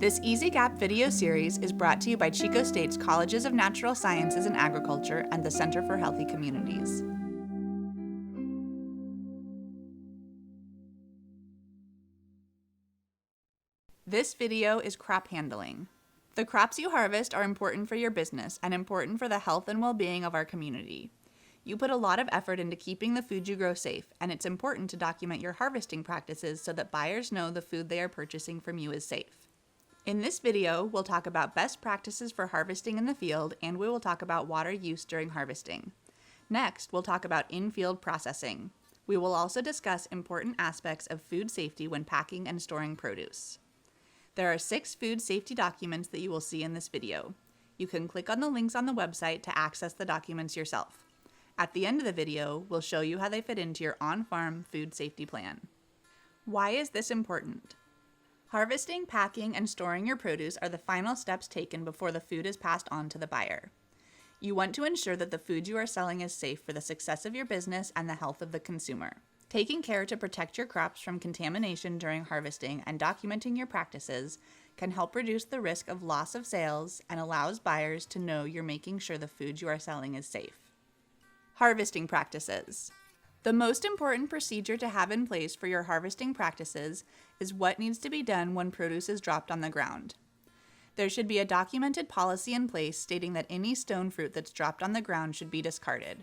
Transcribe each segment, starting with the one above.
This Easy Gap video series is brought to you by Chico State's Colleges of Natural Sciences and Agriculture and the Center for Healthy Communities. This video is crop handling. The crops you harvest are important for your business and important for the health and well-being of our community. You put a lot of effort into keeping the food you grow safe, and it's important to document your harvesting practices so that buyers know the food they are purchasing from you is safe. In this video, we'll talk about best practices for harvesting in the field, and we will talk about water use during harvesting. Next, we'll talk about in-field processing. We will also discuss important aspects of food safety when packing and storing produce. There are 6 food safety documents that you will see in this video. You can click on the links on the website to access the documents yourself. At the end of the video, we'll show you how they fit into your on-farm food safety plan. Why is this important? Harvesting, packing, and storing your produce are the final steps taken before the food is passed on to the buyer. You want to ensure that the food you are selling is safe for the success of your business and the health of the consumer. Taking care to protect your crops from contamination during harvesting and documenting your practices can help reduce the risk of loss of sales and allows buyers to know you're making sure the food you are selling is safe. Harvesting practices. The most important procedure to have in place for your harvesting practices is what needs to be done when produce is dropped on the ground. There should be a documented policy in place stating that any stone fruit that's dropped on the ground should be discarded.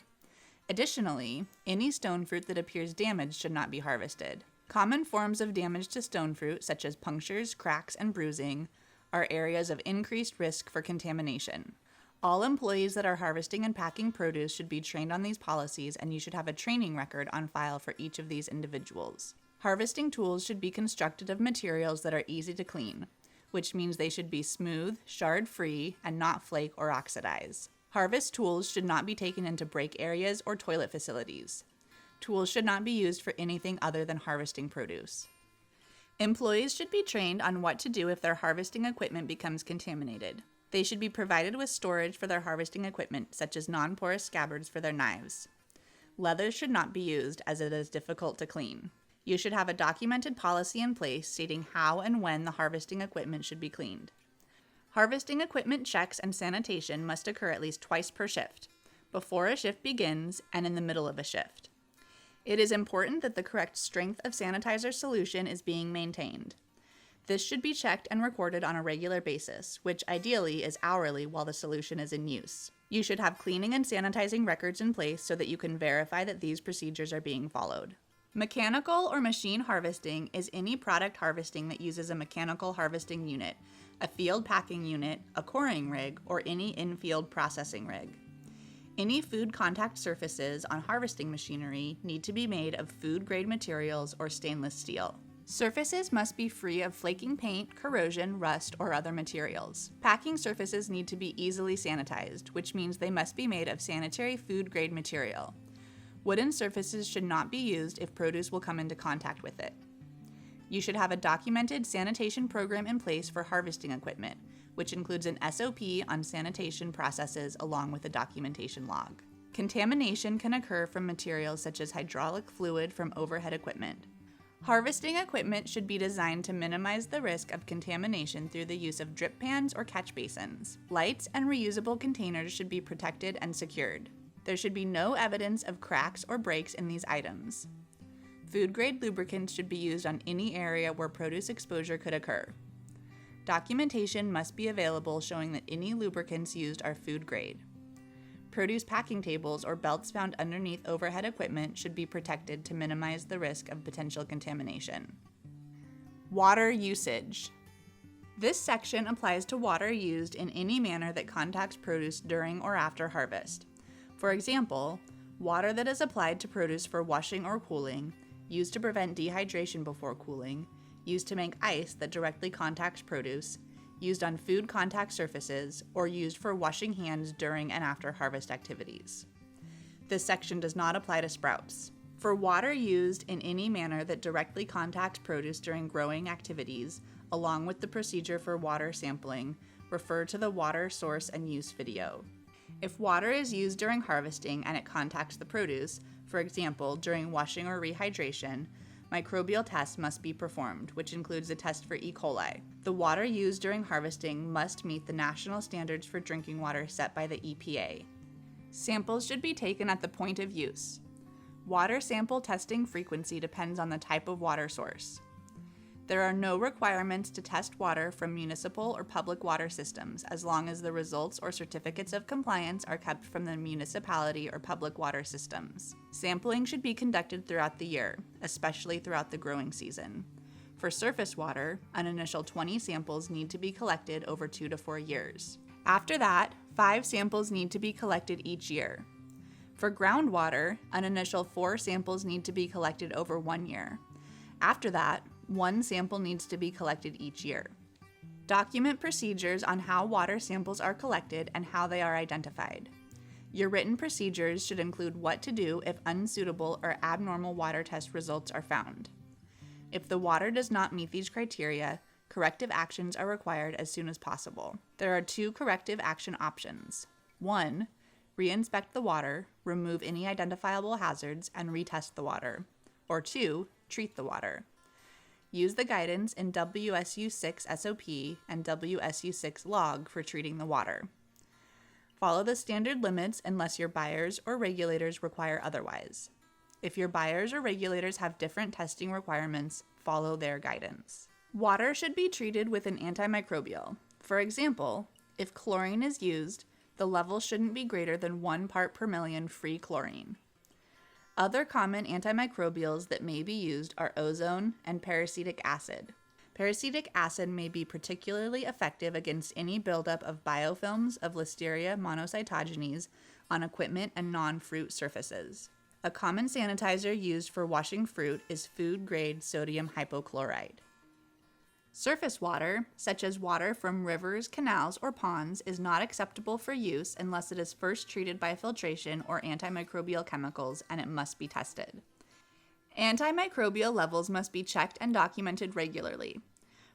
Additionally, any stone fruit that appears damaged should not be harvested. Common forms of damage to stone fruit, such as punctures, cracks, and bruising, are areas of increased risk for contamination. All employees that are harvesting and packing produce should be trained on these policies, and you should have a training record on file for each of these individuals. Harvesting tools should be constructed of materials that are easy to clean, which means they should be smooth, shard-free, and not flake or oxidize. Harvest tools should not be taken into break areas or toilet facilities. Tools should not be used for anything other than harvesting produce. Employees should be trained on what to do if their harvesting equipment becomes contaminated. They should be provided with storage for their harvesting equipment, such as non-porous scabbards for their knives. Leather should not be used as it is difficult to clean. You should have a documented policy in place stating how and when the harvesting equipment should be cleaned. Harvesting equipment checks and sanitation must occur at least twice per shift, before a shift begins and in the middle of a shift. It is important that the correct strength of sanitizer solution is being maintained. This should be checked and recorded on a regular basis, which ideally is hourly while the solution is in use. You should have cleaning and sanitizing records in place so that you can verify that these procedures are being followed. Mechanical or machine harvesting is any product harvesting that uses a mechanical harvesting unit, a field packing unit, a coring rig, or any in-field processing rig. Any food contact surfaces on harvesting machinery need to be made of food-grade materials or stainless steel. Surfaces must be free of flaking paint, corrosion, rust, or other materials. Packing surfaces need to be easily sanitized, which means they must be made of sanitary food-grade material. Wooden surfaces should not be used if produce will come into contact with it. You should have a documented sanitation program in place for harvesting equipment, which includes an SOP on sanitation processes along with a documentation log. Contamination can occur from materials such as hydraulic fluid from overhead equipment. Harvesting equipment should be designed to minimize the risk of contamination through the use of drip pans or catch basins. Lights and reusable containers should be protected and secured. There should be no evidence of cracks or breaks in these items. Food-grade lubricants should be used on any area where produce exposure could occur. Documentation must be available showing that any lubricants used are food-grade. Produce packing tables or belts found underneath overhead equipment should be protected to minimize the risk of potential contamination. Water usage. This section applies to water used in any manner that contacts produce during or after harvest. For example, water that is applied to produce for washing or cooling, used to prevent dehydration before cooling, used to make ice that directly contacts produce, used on food contact surfaces, or used for washing hands during and after harvest activities. This section does not apply to sprouts. For water used in any manner that directly contacts produce during growing activities, along with the procedure for water sampling, refer to the water source and use video. If water is used during harvesting and it contacts the produce, for example, during washing or rehydration, microbial tests must be performed, which includes a test for E. coli. The water used during harvesting must meet the national standards for drinking water set by the EPA. Samples should be taken at the point of use. Water sample testing frequency depends on the type of water source. There are no requirements to test water from municipal or public water systems as long as the results or certificates of compliance are kept from the municipality or public water systems. Sampling should be conducted throughout the year, especially throughout the growing season. For surface water, an initial 20 samples need to be collected over 2 to 4 years. After that, 5 samples need to be collected each year. For groundwater, an initial 4 samples need to be collected over 1 year. After that, 1 sample needs to be collected each year. Document procedures on how water samples are collected and how they are identified. Your written procedures should include what to do if unsuitable or abnormal water test results are found. If the water does not meet these criteria, corrective actions are required as soon as possible. There are 2 corrective action options. 1, re-inspect the water, remove any identifiable hazards, and retest the water. Or 2, treat the water. Use the guidance in WSU6 SOP and WSU6 log for treating the water. Follow the standard limits unless your buyers or regulators require otherwise. If your buyers or regulators have different testing requirements, follow their guidance. Water should be treated with an antimicrobial. For example, if chlorine is used, the level shouldn't be greater than 1 part per million free chlorine. Other common antimicrobials that may be used are ozone and peracetic acid. Peracetic acid may be particularly effective against any buildup of biofilms of Listeria monocytogenes on equipment and non-fruit surfaces. A common sanitizer used for washing fruit is food-grade sodium hypochlorite. Surface water, such as water from rivers, canals, or ponds, is not acceptable for use unless it is first treated by filtration or antimicrobial chemicals, and it must be tested. Antimicrobial levels must be checked and documented regularly.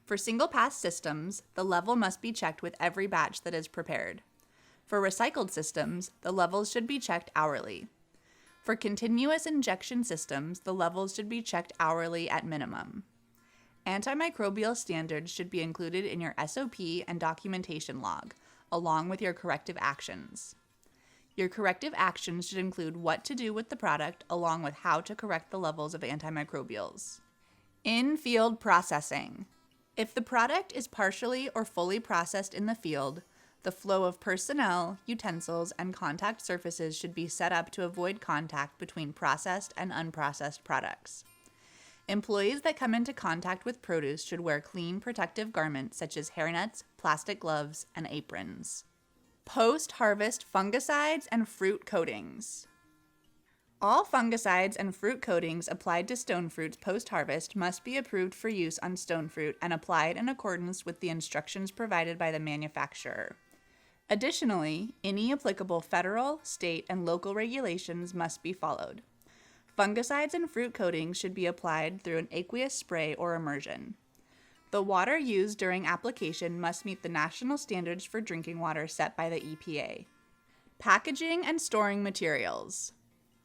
For single-pass systems, the level must be checked with every batch that is prepared. For recycled systems, the levels should be checked hourly. For continuous injection systems, the levels should be checked hourly at minimum. Antimicrobial standards should be included in your SOP and documentation log, along with your corrective actions. Your corrective actions should include what to do with the product, along with how to correct the levels of antimicrobials. In-field processing. If the product is partially or fully processed in the field, the flow of personnel, utensils, and contact surfaces should be set up to avoid contact between processed and unprocessed products. Employees that come into contact with produce should wear clean protective garments such as hairnets, plastic gloves, and aprons. Post-harvest fungicides and fruit coatings. All fungicides and fruit coatings applied to stone fruits post-harvest must be approved for use on stone fruit and applied in accordance with the instructions provided by the manufacturer. Additionally, any applicable federal, state, and local regulations must be followed. Fungicides and fruit coatings should be applied through an aqueous spray or immersion. The water used during application must meet the national standards for drinking water set by the EPA. Packaging and storing materials.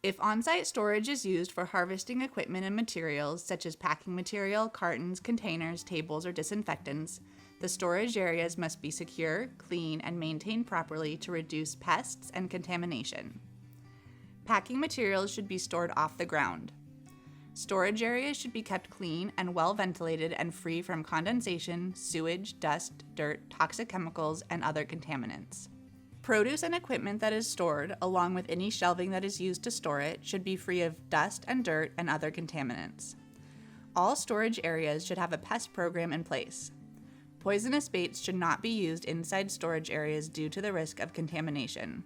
If on-site storage is used for harvesting equipment and materials such as packing material, cartons, containers, tables, or disinfectants, the storage areas must be secure, clean, and maintained properly to reduce pests and contamination. Packing materials should be stored off the ground. Storage areas should be kept clean and well ventilated and free from condensation, sewage, dust, dirt, toxic chemicals, and other contaminants. Produce and equipment that is stored, along with any shelving that is used to store it, should be free of dust and dirt and other contaminants. All storage areas should have a pest program in place. Poisonous baits should not be used inside storage areas due to the risk of contamination.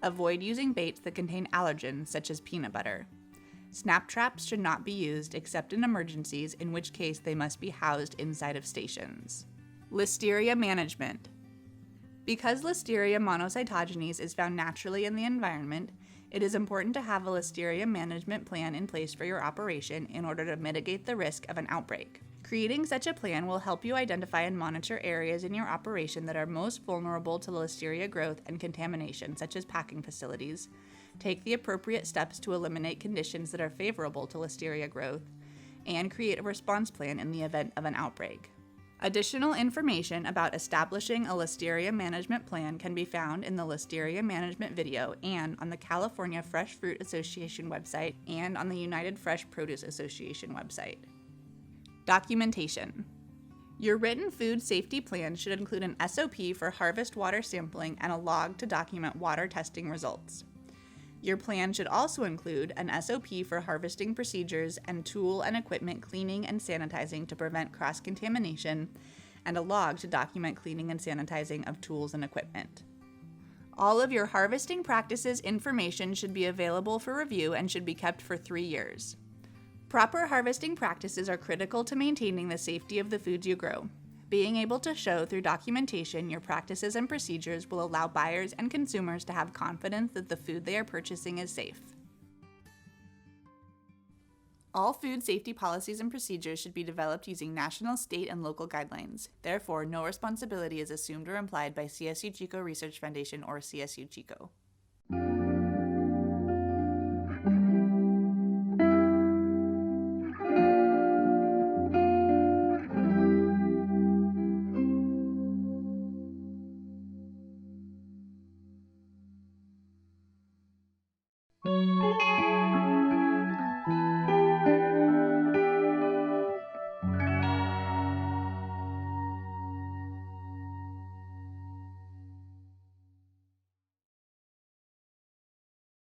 Avoid using baits that contain allergens, such as peanut butter. Snap traps should not be used except in emergencies, in which case they must be housed inside of stations. Listeria management. Because Listeria monocytogenes is found naturally in the environment, it is important to have a Listeria management plan in place for your operation in order to mitigate the risk of an outbreak. Creating such a plan will help you identify and monitor areas in your operation that are most vulnerable to Listeria growth and contamination, such as packing facilities, take the appropriate steps to eliminate conditions that are favorable to Listeria growth, and create a response plan in the event of an outbreak. Additional information about establishing a Listeria management plan can be found in the Listeria management video and on the California Fresh Fruit Association website and on the United Fresh Produce Association website. Documentation. Your written food safety plan should include an SOP for harvest water sampling and a log to document water testing results. Your plan should also include an SOP for harvesting procedures and tool and equipment cleaning and sanitizing to prevent cross-contamination, and a log to document cleaning and sanitizing of tools and equipment. All of your harvesting practices information should be available for review and should be kept for 3 years. Proper harvesting practices are critical to maintaining the safety of the foods you grow. Being able to show through documentation your practices and procedures will allow buyers and consumers to have confidence that the food they are purchasing is safe. All food safety policies and procedures should be developed using national, state, and local guidelines. Therefore, no responsibility is assumed or implied by CSU Chico Research Foundation or CSU Chico.